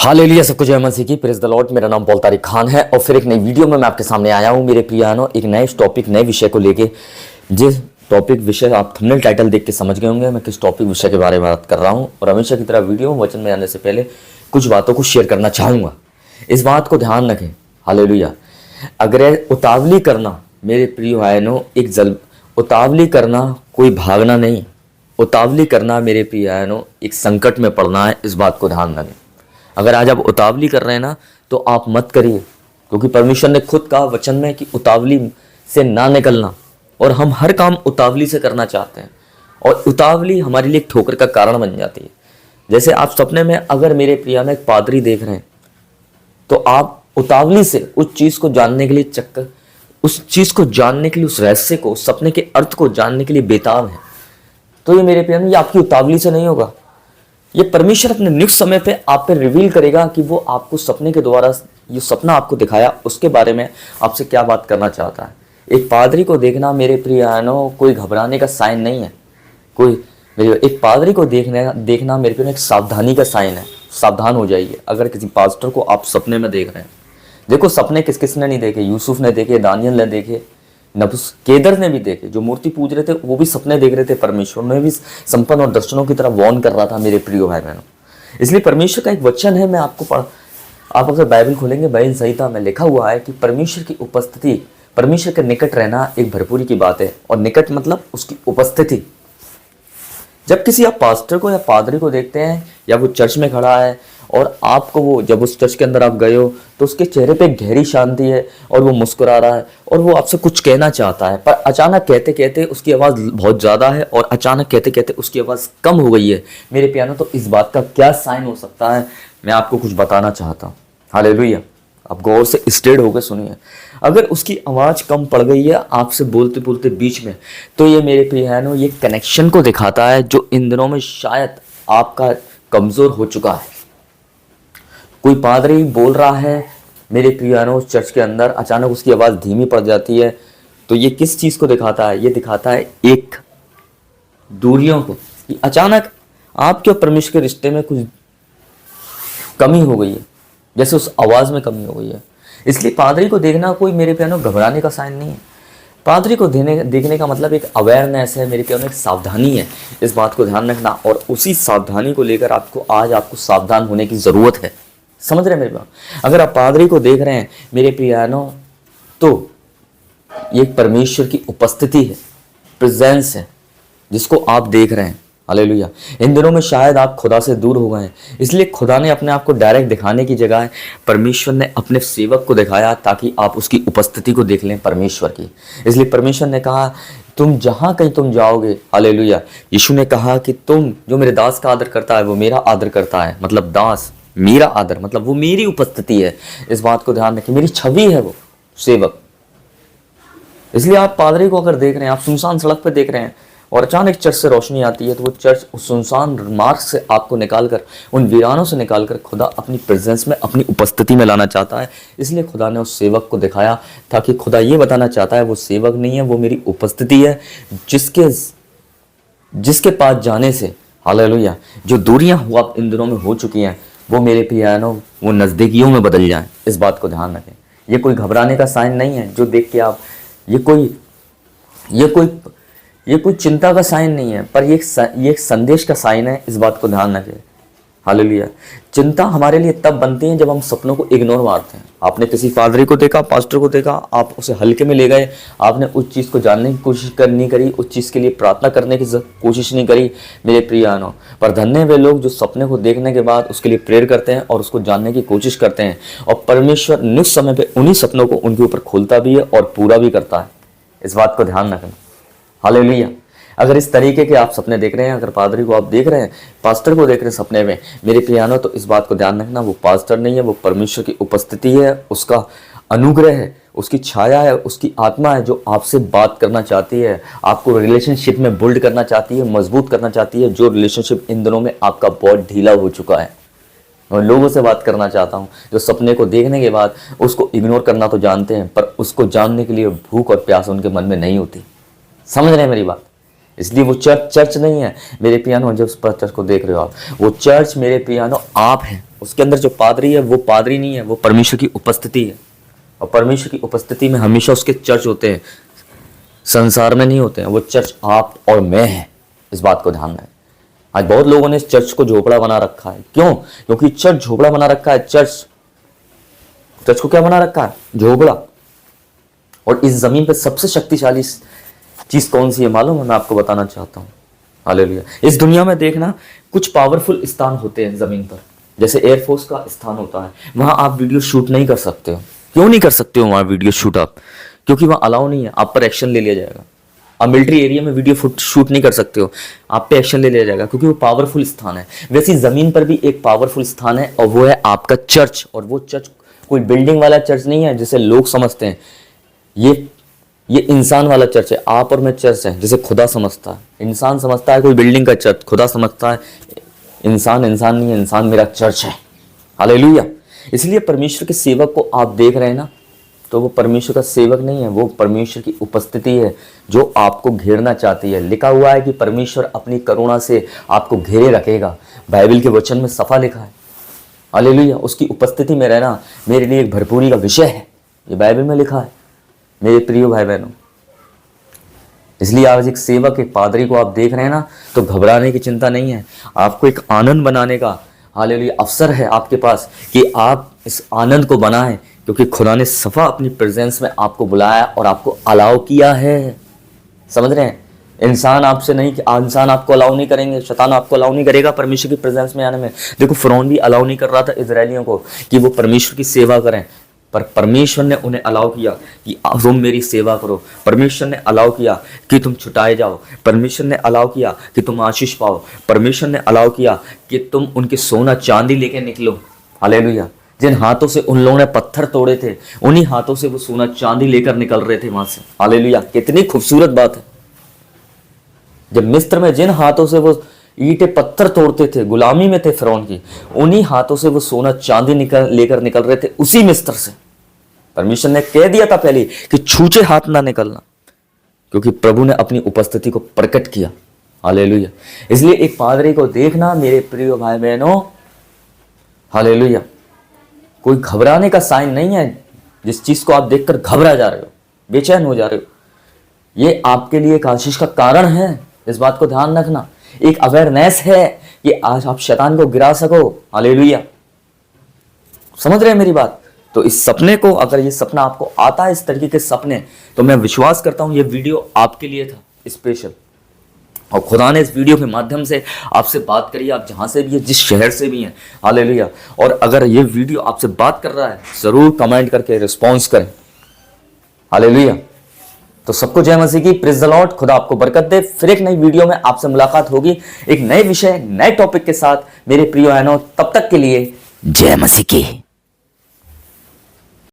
Hallelujah, सब कुछ जय मसीह की। Praise the Lord. मेरा नाम पॉल तारिक खान है और फिर एक नई वीडियो में मैं आपके सामने आया हूँ मेरे प्रियानो, एक नए टॉपिक, नए विषय को लेके। जिस टॉपिक विषय आप थंबनेल टाइटल देख के समझ गए होंगे मैं किस टॉपिक विषय के बारे में बात कर रहा हूँ। और हमेशा की तरह वीडियो वचन में आने से पहले कुछ बातों को शेयर करना चाहूँगा। इस बात को ध्यान रखें, हालेलुया। अगर उतावली करना मेरे प्रिय भाइयों, उतावली करना कोई भागना नहीं, उतावली करना मेरे प्रिय भाइयों एक संकट में पड़ना है। इस बात को ध्यान रखें। अगर आज आप उतावली कर रहे हैं ना तो आप मत करिए, क्योंकि परमेश्वर ने खुद कहा वचन में कि उतावली से ना निकलना। और हम हर काम उतावली से करना चाहते हैं और उतावली हमारे लिए एक ठोकर का कारण बन जाती है। जैसे आप सपने में अगर मेरे प्रिया में एक पादरी देख रहे हैं तो आप उतावली से उस चीज़ को जानने के लिए उस रहस्य को, उस सपने के अर्थ को जानने के लिए बेताब है। तो ये मेरे प्रिया में, ये आपकी उतावली से नहीं होगा। ये परमेश्वर अपने नियुक्त समय पे आप पे रिवील करेगा कि वो आपको सपने के द्वारा, ये सपना आपको दिखाया उसके बारे में आपसे क्या बात करना चाहता है। एक पादरी को देखना मेरे प्रियानो कोई घबराने का साइन नहीं है। एक पादरी को देखना मेरे प्रिय एक सावधानी का साइन है। सावधान हो जाइए। अगर किसी पास्टर को आप सपने में देख रहे हैं, देखो सपने किस किस ने नहीं देखे। यूसुफ ने देखे, दानियल ने देखे, केदर ने भी देखे। जो मूर्ति पूज रहे थे वो भी सपने देख रहे थे। परमेश्वर ने भी संपन्न और दर्शनों की तरह वार्न कर रहा था मेरे प्रिय भाई बहनों। इसलिए परमेश्वर का एक वचन है, मैं आपको आप अगर बाइबल खोलेंगे, बयान संहिता में लिखा हुआ है कि परमेश्वर की उपस्थिति, परमेश्वर के निकट रहना एक भरपूरी की बात है। और निकट मतलब उसकी उपस्थिति। जब किसी आप पास्टर को या पादरी को देखते हैं या वो चर्च में खड़ा है और आपको वो, जब उस चर्च के अंदर आप गए हो तो उसके चेहरे पे गहरी शांति है और वो मुस्कुरा रहा है और वो आपसे कुछ कहना चाहता है, पर अचानक कहते कहते उसकी आवाज़ बहुत ज़्यादा है और अचानक कहते कहते उसकी आवाज़ कम हो गई है मेरे प्यानो, तो इस बात का क्या साइन हो सकता है मैं आपको कुछ बताना चाहता हूँ। हालेलुया, आप गौर से स्टेड होकर सुनिए। अगर उसकी आवाज़ कम पड़ गई है आपसे बोलते बोलते बीच में, तो ये मेरे प्रियानो ये कनेक्शन को दिखाता है जो इन दिनों में शायद आपका कमज़ोर हो चुका है। कोई पादरी बोल रहा है मेरे प्रियानो चर्च के अंदर, अचानक उसकी आवाज़ धीमी पड़ जाती है, तो ये किस चीज़ को दिखाता है? ये दिखाता है एक दूरियों को, कि अचानक आपके और परमेश्वर के रिश्ते में कुछ कमी हो गई है, जैसे उस आवाज़ में कमी हो गई है। इसलिए पादरी को देखना कोई मेरे प्यानो घबराने का साइन नहीं है। पादरी को देखने का मतलब एक अवेयरनेस है मेरे प्यानो, एक सावधानी है। इस बात को ध्यान रखना और उसी सावधानी को लेकर आपको सावधान होने की ज़रूरत है। समझ रहे हैं मेरे प्यानो? अगर आप पादरी को देख रहे हैं मेरे प्यानो तो ये परमेश्वर की उपस्थिति है, प्रेजेंस है जिसको आप देख रहे हैं। हालेलुया। इन दिनों में शायद आप खुदा से दूर हो गए हैं, इसलिए खुदा ने अपने आप को डायरेक्ट दिखाने की जगह परमेश्वर ने अपने सेवक को दिखाया ताकि आप उसकी उपस्थिति को देख लें, परमेश्वर की। इसलिए परमेश्वर ने कहा तुम जहाँ कहीं तुम जाओगे, हालेलुया, यीशु ने कहा कि तुम जो मेरे दास का आदर करता है वो मेरा आदर करता है। मतलब दास मेरा आदर, मतलब वो मेरी उपस्थिति है। इस बात को ध्यान रखें, मेरी छवि है वो सेवक। इसलिए आप पादरी को अगर देख रहे हैं, आप सुनसान सड़क पर देख रहे हैं और अचानक चर्च से रोशनी आती है, तो वो चर्च उस सुनसान मार्ग से आपको निकालकर, उन वीरानों से निकालकर खुदा अपनी प्रेजेंस में, अपनी उपस्थिति में लाना चाहता है। इसलिए खुदा ने उस सेवक को दिखाया ताकि खुदा ये बताना चाहता है वो सेवक नहीं है, वो मेरी उपस्थिति है, जिसके पास जाने से, हालेलुया, जो दूरियां हुआ इन दिनों में हो चुकी हैं वो मेरे प्यानो वो नज़दीकियों में बदल जाएं। इस बात को ध्यान रखें। ये कोई घबराने का साइन नहीं है जो देख के आप, ये कोई चिंता का साइन नहीं है, पर ये एक संदेश का साइन है। इस बात को ध्यान रखें। हालेलुया। चिंता हमारे लिए तब बनती है जब हम सपनों को इग्नोर मारते हैं। आपने किसी पादरी को देखा, पास्टर को देखा, आप उसे हल्के में ले गए, आपने उस चीज़ को जानने की कोशिश नहीं करी, उस चीज़ के लिए प्रार्थना करने की कोशिश नहीं करी मेरे प्रियानो। पर धन्य वे लोग जो सपने को देखने के बाद उसके लिए प्रेयर करते हैं और उसको जानने की कोशिश करते हैं, और परमेश्वर निश्चित समय पर उन्हीं सपनों को उनके ऊपर खोलता भी है और पूरा भी करता है। इस बात को ध्यान रखना। हालेलुया। अगर इस तरीके के आप सपने देख रहे हैं, अगर पादरी को आप देख रहे हैं, पास्टर को देख रहे हैं सपने में मेरे प्रियानो, तो इस बात को ध्यान रखना वो पास्टर नहीं है, वो परमेश्वर की उपस्थिति है, उसका अनुग्रह है, उसकी छाया है, उसकी आत्मा है जो आपसे बात करना चाहती है, आपको रिलेशनशिप में बिल्ड करना चाहती है, मजबूत करना चाहती है। जो रिलेशनशिप इन दिनों में आपका बहुत ढीला हो चुका है, मैं लोगों से बात करना चाहता हूँ जो सपने को देखने के बाद उसको इग्नोर करना तो जानते हैं, पर उसको जानने के लिए भूख और प्यास उनके मन में नहीं होती। समझ रहे हैं मेरी बात? इसलिए वो चर्च नहीं है मेरे पियानो, जब चर्च को देख रहे हो आप, वो चर्च मेरे पियानो आप हैं। उसके अंदर जो पादरी है वो पादरी नहीं है, वो परमेश्वर की उपस्थिति है। और परमेश्वर की उपस्थिति में हमेशा उसके चर्च होते हैं, संसार में नहीं होते हैं। वो चर्च आप और मैं है, इस बात को ध्यान रखें। आज बहुत लोगों ने इस चर्च को झोपड़ा बना रखा है। क्यों? क्योंकि चर्च झोपड़ा बना रखा है। चर्च को क्या बना रखा है? झोपड़ा। और इस जमीन पे सबसे शक्तिशाली चीज कौन सी है मालूम है? मैं आपको बताना चाहता हूँ। हालेलुया। इस दुनिया में देखना कुछ पावरफुल स्थान होते हैं जमीन पर, जैसे एयरफोर्स का स्थान होता है, वहां आप वीडियो शूट नहीं कर सकते हो। क्यों नहीं कर सकते हो वहां वीडियो शूट आप? क्योंकि वहां अलाउ नहीं है, आप पर एक्शन ले लिया जाएगा। आप मिलिट्री एरिया में वीडियो शूट नहीं कर सकते हो, आप पे एक्शन ले लिया जाएगा, क्योंकि वो पावरफुल स्थान है। वैसे जमीन पर भी एक पावरफुल स्थान है, और वो है आपका चर्च। और वो चर्च कोई बिल्डिंग वाला चर्च नहीं है जिसे लोग समझते हैं। ये इंसान वाला चर्च है। आप और मैं चर्च है जिसे खुदा समझता है। इंसान समझता है कोई बिल्डिंग का चर्च, खुदा समझता है इंसान नहीं है, इंसान मेरा चर्च है। हालेलुया। इसलिए परमेश्वर के सेवक को आप देख रहे हैं ना, तो वो परमेश्वर का सेवक नहीं है, वो परमेश्वर की उपस्थिति है जो आपको घेरना चाहती है। लिखा हुआ है कि परमेश्वर अपनी करुणा से आपको घेरे रखेगा। बाइबल के वचन में सफा लिखा है। हालेलुया। उसकी उपस्थिति में रहना मेरे लिए एक भरपूरी का विषय है, ये बाइबल में लिखा है मेरे प्रिय भाई बहनों। इसलिए आज एक सेवक, एक पादरी को आप देख रहे हैं ना, तो घबराने की चिंता नहीं है। आपको एक आनंद बनाने का हालेलुया अवसर है आपके पास कि आप इस आनंद को बनाएं, क्योंकि खुदा ने सफा अपनी प्रेजेंस में आपको बुलाया और आपको अलाउ किया है। समझ रहे हैं? इंसान आपसे नहीं, इंसान आपको अलाउ नहीं करेंगे, शैतान आपको अलाउ नहीं करेगा परमेश्वर की प्रेजेंस में आने में। देखो फिरौन भी अलाउ नहीं कर रहा था इजरायलियों को कि वो परमेश्वर की सेवा करें, पर परमेश्वर ने उन्हें अलाउ किया कि तुम मेरी सेवा करो। परमेश्वर ने अलाउ किया कि तुम छुटाए जाओ। परमेश्वर ने अलाउ किया कि तुम आशीष पाओ। परमेश्वर ने अलाउ किया कि तुम उनके सोना चांदी लेके निकलो। हालेलुया। जिन हाथों से उन लोगों ने पत्थर तोड़े थे, उन्हीं हाथों से वो सोना चांदी लेकर निकल रहे थे वहां से। हालेलुया। कितनी खूबसूरत बात है। जब मिस्र में जिन हाथों से वो ईंटें पत्थर तोड़ते थे, गुलामी में थे फिरौन की, उन्हीं हाथों से वो सोना चांदी लेकर निकल रहे थे, उसी मिस्र से। परमेश्वर ने कह दिया था पहले कि छूचे हाथ ना निकलना, क्योंकि प्रभु ने अपनी उपस्थिति को प्रकट किया। हालेलुया। इसलिए एक पादरी को देखना मेरे प्रिय भाई बहनों, हालेलुया, कोई घबराने का साइन नहीं है। जिस चीज को आप देखकर घबरा जा रहे हो, बेचैन हो जा रहे हो, ये आपके लिए एक आशीष का कारण है। इस बात को ध्यान रखना। एक अवेयरनेस है कि आज आप शैतान को गिरा सको। हालेलुया। समझ रहे हैं मेरी बात? तो इस सपने को, अगर ये सपना आपको आता है, इस तरीके के सपने, तो मैं विश्वास करता हूं ये वीडियो आपके लिए था स्पेशल। और खुदा ने इस वीडियो के माध्यम से आपसे बात करी, आप जहां से भी हैं, जिस शहर से भी हैं। हालेलुया। और अगर ये वीडियो आपसे बात कर रहा है, जरूर कमेंट करके रिस्पॉन्स करें। हालेलुया। तो सबको जय मसीह की, प्रेज द लॉर्ड। खुदा आपको बरकत दे। फिर एक नई वीडियो में आपसे मुलाकात होगी, एक नए विषय, नए टॉपिक के साथ मेरे प्रिय बहनों। तब तक के लिए जय मसीह की।